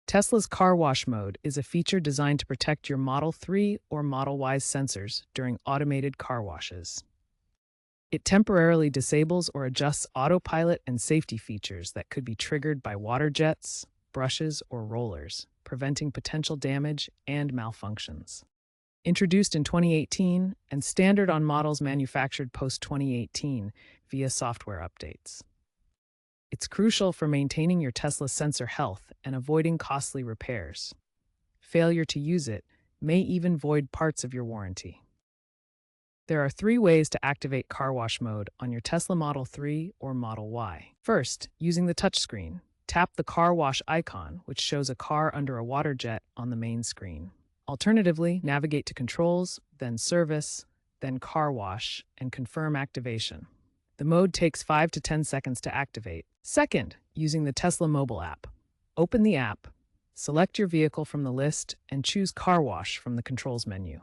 Tesla's Car Wash Mode is a feature designed to protect your Model 3 or Model Y's sensors during automated car washes. It temporarily disables or adjusts autopilot and safety features that could be triggered by water jets, brushes, or rollers, preventing potential damage and malfunctions. Introduced in 2018 and standard on models manufactured post-2018 via software updates. It's crucial for maintaining your Tesla sensor health and avoiding costly repairs. Failure to use it may even void parts of your warranty. There are 3 ways to activate Car Wash Mode on your Tesla Model 3 or Model Y. First, using the touchscreen, tap the car wash icon, which shows a car under a water jet on the main screen. Alternatively, navigate to Controls, then Service, then Car Wash, and confirm activation. The mode takes 5 to 10 seconds to activate. Second, using the Tesla mobile app. Open the app, select your vehicle from the list, and choose Car Wash from the Controls menu.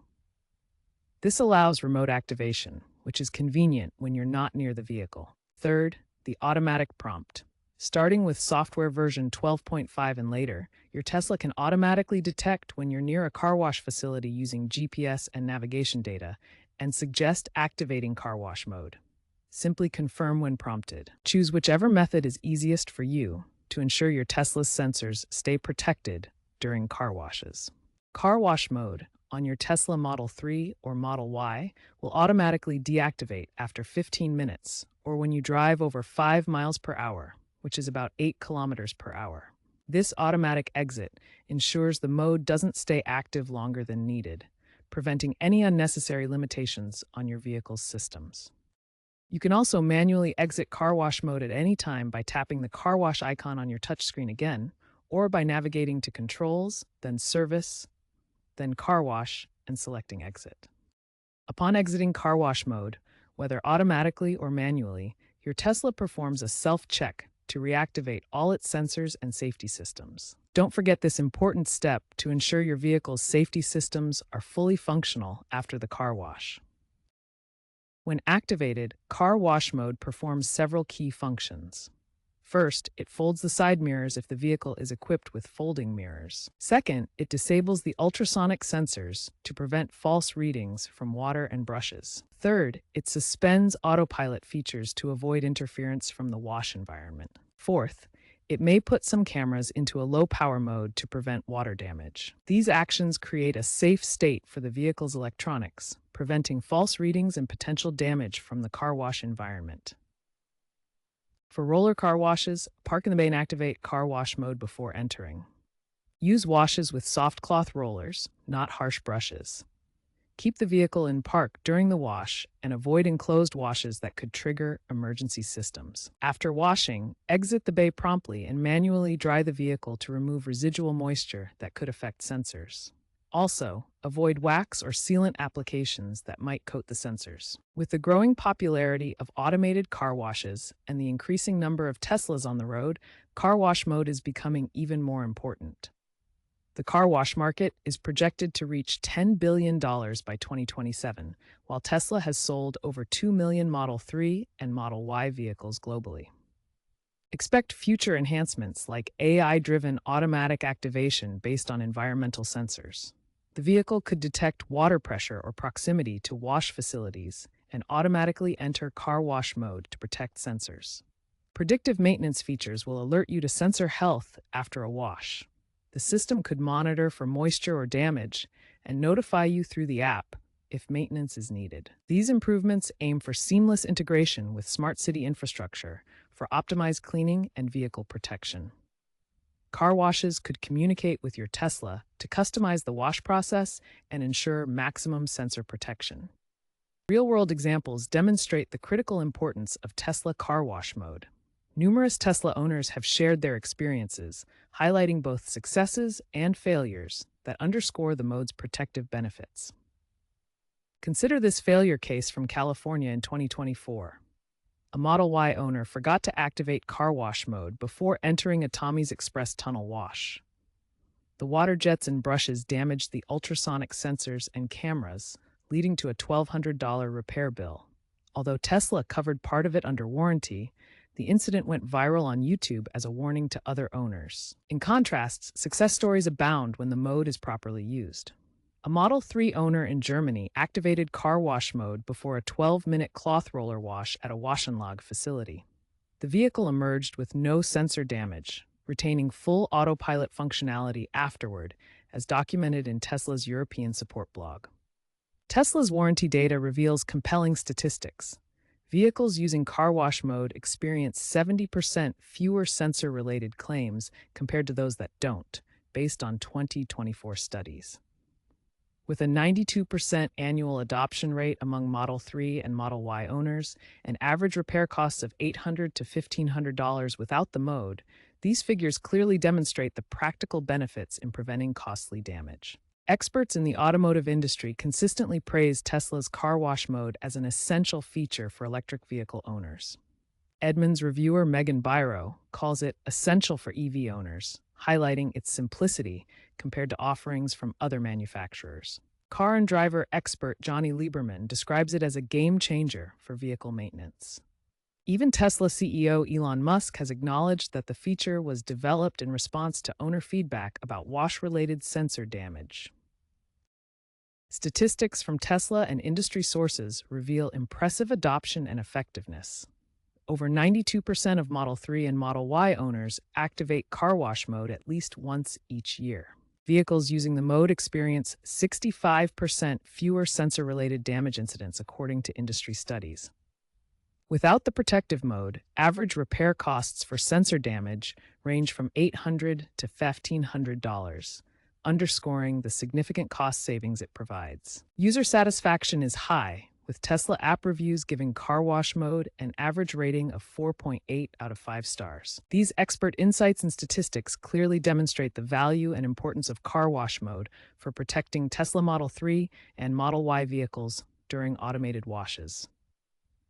This allows remote activation, which is convenient when you're not near the vehicle. Third, the automatic prompt. Starting with software version 12.5 and later, your Tesla can automatically detect when you're near a car wash facility using GPS and navigation data and suggest activating Car Wash Mode. Simply confirm when prompted. Choose whichever method is easiest for you to ensure your Tesla's sensors stay protected during car washes. Car Wash Mode on your Tesla Model 3 or Model Y will automatically deactivate after 15 minutes or when you drive over 5 miles per hour, which is about 8 kilometers per hour. This automatic exit ensures the mode doesn't stay active longer than needed, preventing any unnecessary limitations on your vehicle's systems. You can also manually exit Car Wash Mode at any time by tapping the car wash icon on your touchscreen again, or by navigating to Controls, then Service, then Car Wash, and selecting Exit. Upon exiting Car Wash Mode, whether automatically or manually, your Tesla performs a self-check to reactivate all its sensors and safety systems. Don't forget this important step to ensure your vehicle's safety systems are fully functional after the car wash. When activated, Car Wash Mode performs several key functions. First, it folds the side mirrors if the vehicle is equipped with folding mirrors. Second, it disables the ultrasonic sensors to prevent false readings from water and brushes. Third, it suspends autopilot features to avoid interference from the wash environment. Fourth, it may put some cameras into a low-power mode to prevent water damage. These actions create a safe state for the vehicle's electronics, preventing false readings and potential damage from the car wash environment. For roller car washes, park in the bay and activate Car Wash Mode before entering. Use washes with soft cloth rollers, not harsh brushes. Keep the vehicle in park during the wash and avoid enclosed washes that could trigger emergency systems. After washing, exit the bay promptly and manually dry the vehicle to remove residual moisture that could affect sensors. Also, avoid wax or sealant applications that might coat the sensors. With the growing popularity of automated car washes and the increasing number of Teslas on the road, Car Wash Mode is becoming even more important. The car wash market is projected to reach $10 billion by 2027, while Tesla has sold over 2 million Model 3 and Model Y vehicles globally. Expect future enhancements like AI-driven automatic activation based on environmental sensors. The vehicle could detect water pressure or proximity to wash facilities and automatically enter Car Wash Mode to protect sensors. Predictive maintenance features will alert you to sensor health after a wash. The system could monitor for moisture or damage and notify you through the app if maintenance is needed. These improvements aim for seamless integration with smart city infrastructure for optimized cleaning and vehicle protection. Car washes could communicate with your Tesla to customize the wash process and ensure maximum sensor protection. Real-world examples demonstrate the critical importance of Tesla Car Wash Mode. Numerous Tesla owners have shared their experiences, highlighting both successes and failures that underscore the mode's protective benefits. Consider this failure case from California in 2024. A Model Y owner forgot to activate Car Wash Mode before entering a Tommy's Express tunnel wash. The water jets and brushes damaged the ultrasonic sensors and cameras, leading to a $1,200 repair bill. Although Tesla covered part of it under warranty, The incident went viral on YouTube as a warning to other owners. In contrast, success stories abound when the mode is properly used. A Model 3 owner in Germany activated car wash mode before a 12-minute cloth roller wash at a Wash 'n Log facility. The vehicle emerged with no sensor damage, retaining full autopilot functionality afterward, as documented in Tesla's European support blog. Tesla's warranty data reveals compelling statistics. Vehicles using car wash mode experience 70% fewer sensor-related claims compared to those that don't, based on 2024 studies. With a 92% annual adoption rate among Model 3 and Model Y owners, and average repair costs of $800 to $1,500 without the mode, these figures clearly demonstrate the practical benefits in preventing costly damage. Experts in the automotive industry consistently praise Tesla's car wash mode as an essential feature for electric vehicle owners. Edmunds reviewer Megan Byro calls it essential for EV owners, highlighting its simplicity compared to offerings from other manufacturers. Car and driver expert Johnny Lieberman describes it as a game changer for vehicle maintenance. Even Tesla CEO Elon Musk has acknowledged that the feature was developed in response to owner feedback about wash-related sensor damage. Statistics from Tesla and industry sources reveal impressive adoption and effectiveness. Over 92% of Model 3 and Model Y owners activate car wash mode at least once each year. Vehicles using the mode experience 65% fewer sensor-related damage incidents, according to industry studies. Without the protective mode, average repair costs for sensor damage range from $800 to $1,500, underscoring the significant cost savings it provides. User satisfaction is high, with Tesla app reviews giving car wash mode an average rating of 4.8 out of 5 stars. These expert insights and statistics clearly demonstrate the value and importance of car wash mode for protecting Tesla Model 3 and Model Y vehicles during automated washes.